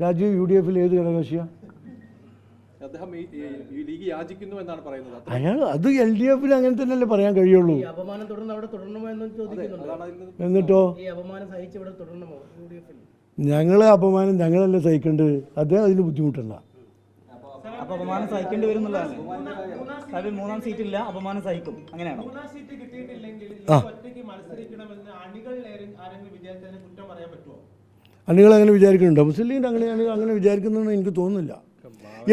രാജീവ് UDF-ൽ ഏത് ഘടകകക്ഷിയാണ്? അയാൾ അത് LDF-ൽ അങ്ങനെ തന്നെയല്ലേ പറയാൻ കഴിയുള്ളൂ. എന്നിട്ടോ ഞങ്ങൾ അപമാനം ഞങ്ങളല്ലേ സഹിക്കേണ്ടത്, അദ്ദേഹം അതിന് ബുദ്ധിമുട്ടണ്ട. അപമാനം സഹിക്കേണ്ടി വരും എന്നുള്ളതാണ്. മൂന്നാം സീറ്റില്ല, അപമാനം സഹിക്കും, അങ്ങനെയാണോ? അണികൾ അങ്ങനെ വിചാരിക്കുന്നുണ്ടോ? മുസ്ലിം ലീഗ് അങ്ങനെ വിചാരിക്കുന്നതെന്ന് എനിക്ക് തോന്നുന്നില്ല.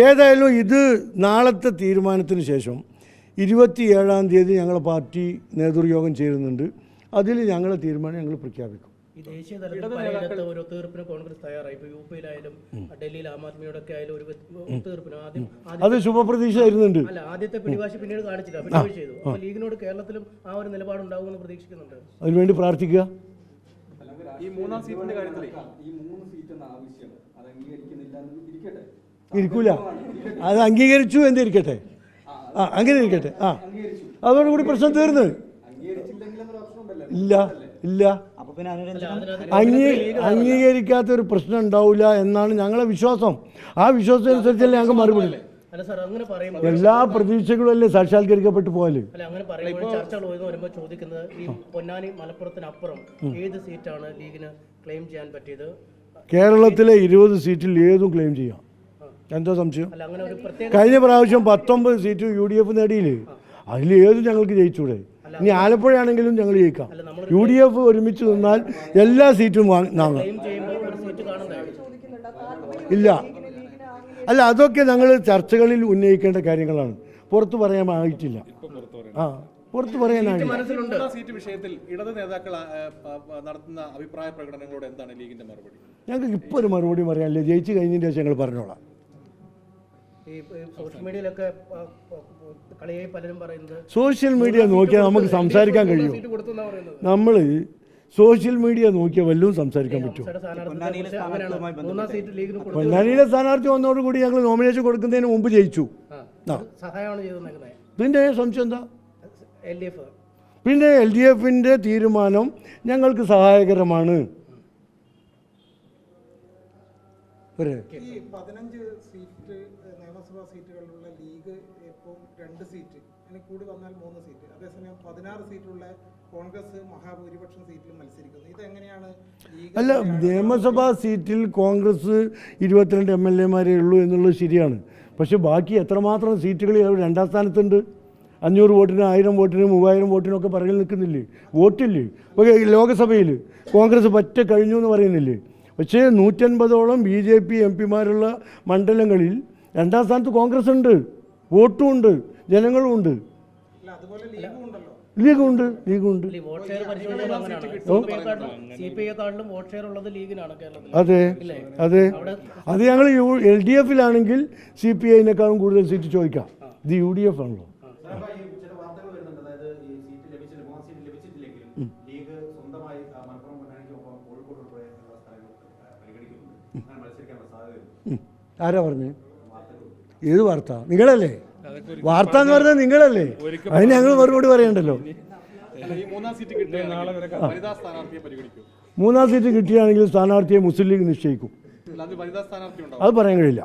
ഏതായാലും ഇത് നാളത്തെ തീരുമാനത്തിന് ശേഷം 27-ാം തീയതി ഞങ്ങളെ പാർട്ടി നേതൃയോഗം ചേരുന്നുണ്ട്. അതിൽ ഞങ്ങളെ തീരുമാനം ഞങ്ങൾ പ്രഖ്യാപിക്കും. ഈ ദേശീയ തലത്തിൽ പലയിടത്ത് ഒരു ഒത്തുതീർപ്പിന് കോൺഗ്രസ് തയ്യാറായി. ഇപ്പോൾ UP-യിലായാലും ഡൽഹിയിൽ ആം ആദ്മിയോടൊക്കെ ആയാലും ഒരു ഒത്തുതീർപ്പിന് അത് ശുഭപ്രതീക്ഷ വരുന്നുണ്ട്. അല്ല, ആദ്യത്തെ പിടിവാശി പിന്നീട് കാണിച്ചില്ല, പിടിവാശി ചെയ്തു. അപ്പോൾ ലീഗിനോട് കേരളത്തിലും ആ ഒരു നിലപാടുണ്ടാകുമെന്ന് പ്രതീക്ഷിക്കുന്നുണ്ട്. അതിനുവേണ്ടി പ്രാർത്ഥിക്കുക. ഈ മൂന്നാം സീറ്റിന്റെ കാര്യത്തിൽ ഇരിക്കൂല, അത് അംഗീകരിച്ചു എന്നിരിക്കട്ടെ. അങ്ങനെ ഇരിക്കട്ടെ. അതോടുകൂടി പ്രശ്നം തീർന്ന്. ഇല്ല ഇല്ല, അംഗീകരിക്കാത്തൊരു പ്രശ്നം ഉണ്ടാവില്ല എന്നാണ് ഞങ്ങളെ വിശ്വാസം. ആ വിശ്വാസത്തിനനുസരിച്ചല്ലേ ഞങ്ങൾക്ക് മറുപടി. എല്ലാ പ്രതീക്ഷകളും അല്ലേ സാക്ഷാത്കരിക്കപ്പെട്ടു പോയാല്. ചർച്ചകൾ വരുമ്പോൾ ചോദിക്കുന്നത് ഈ പൊന്നാനി മലപ്പുറത്തിനപ്പുറം ഏത് സീറ്റാണ് ലീഗിന് ക്ലെയിം ചെയ്യാൻ പറ്റിയത്? കേരളത്തിലെ 20 സീറ്റിൽ ഏതും ക്ലെയിം ചെയ്യാം. എന്താ സംശയം? കഴിഞ്ഞ പ്രാവശ്യം 19 സീറ്റ് UDF നേടിയില്ലേ, അതിൽ ഏതും ഞങ്ങൾക്ക് ജയിച്ചൂടെ? ഇനി ആലപ്പുഴയാണെങ്കിലും ഞങ്ങൾ ജയിക്കാം. UDF ഒരുമിച്ച് നിന്നാൽ എല്ലാ സീറ്റും വാങ്ങാം. ഇല്ല, അല്ല, അതൊക്കെ ഞങ്ങൾ ചർച്ചകളിൽ ഉന്നയിക്കേണ്ട കാര്യങ്ങളാണ്. പുറത്തു പറയാനായിട്ടില്ല. പുറത്തു പറയാനായിട്ടില്ല. സീറ്റ് വിഷയത്തിൽ ഇടത് നേതാക്കൾ നടത്തുന്ന അഭിപ്രായ പ്രകടനങ്ങളോട് എന്താണ് ലീഗിന്റെ മറുപടി? ഞങ്ങൾക്ക് ഇപ്പോൾ ഒരു മറുപടി പറയാനില്ല. ജയിച്ചു കഴിഞ്ഞതിന് ശേഷം ഞങ്ങൾ പറഞ്ഞോളാം. സോഷ്യൽ മീഡിയ നോക്കിയാൽ നമുക്ക് സംസാരിക്കാൻ കഴിയും. നമ്മൾ സോഷ്യൽ മീഡിയ നോക്കിയാൽ വല്ലതും സംസാരിക്കാൻ പറ്റുമോ? പൊന്നാനിയിലെ സ്ഥാനാർത്ഥി വന്നതോടുകൂടി ഞങ്ങൾ നോമിനേഷൻ കൊടുക്കുന്നതിന് മുമ്പ് ജയിച്ചു. പിന്നെ സംശയം എന്താ? പിന്നെ LDF-ന്റെ തീരുമാനം ഞങ്ങൾക്ക് സഹായകരമാണ്. 15 സീറ്റ് നിയമസഭാ സീറ്റുകളുള്ള ലീഗ് ഇപ്പോൾ 2 സീറ്റ്, ഇനി കൂടി വന്നാൽ 3 സീറ്റ്. അതേസമയം 16 സീറ്റുള്ള കോൺഗ്രസ് മഹാഭൂരിപക്ഷം സീറ്റിൽ മത്സരിക്കുന്നു. ഇതെങ്ങനെയാണ്? അല്ല, നിയമസഭാ സീറ്റിൽ കോൺഗ്രസ് 22 MLA-മാരേ ഉള്ളൂ എന്നുള്ളത് ശരിയാണ്. പക്ഷെ ബാക്കി എത്രമാത്രം സീറ്റുകൾ രണ്ടാം സ്ഥാനത്തുണ്ട്? 500 വോട്ടിന് 1000 വോട്ടിന് 3000 വോട്ടിനൊക്കെ പറയിൽ നിൽക്കുന്നില്ലേ? വോട്ടില്ലേ? ഇപ്പോൾ ലോകസഭയിൽ കോൺഗ്രസ് പറ്റ കഴിഞ്ഞു എന്ന് പറയുന്നില്ലേ? പക്ഷേ 150ഓളം BJP MP-മാരുള്ള മണ്ഡലങ്ങളിൽ രണ്ടാം സ്ഥാനത്ത് കോൺഗ്രസ് ഉണ്ട്, വോട്ടും ഉണ്ട്, ജനങ്ങളും ഉണ്ട്, ലീഗുണ്ട്. അതെ അതെ, അത് ഞങ്ങൾ LDF-ലാണെങ്കിൽ CPI-നേക്കാളും കൂടുതൽ സീറ്റ് ചോദിക്കാം. ഇത് UDF ആണല്ലോ. ആരാ പറഞ്ഞേ? ഏത് വാർത്ത? നിങ്ങളല്ലേ വാർത്ത എന്ന് പറഞ്ഞാൽ? നിങ്ങളല്ലേ? അതിന് ഞങ്ങൾ മറുപടി പറയണ്ടല്ലോ. മൂന്നാം സീറ്റ് കിട്ടിയാണെങ്കിൽ സ്ഥാനാർത്ഥിയെ മുസ്ലിം ലീഗ് നിശ്ചയിക്കും. അത് പറയാൻ കഴിയില്ല.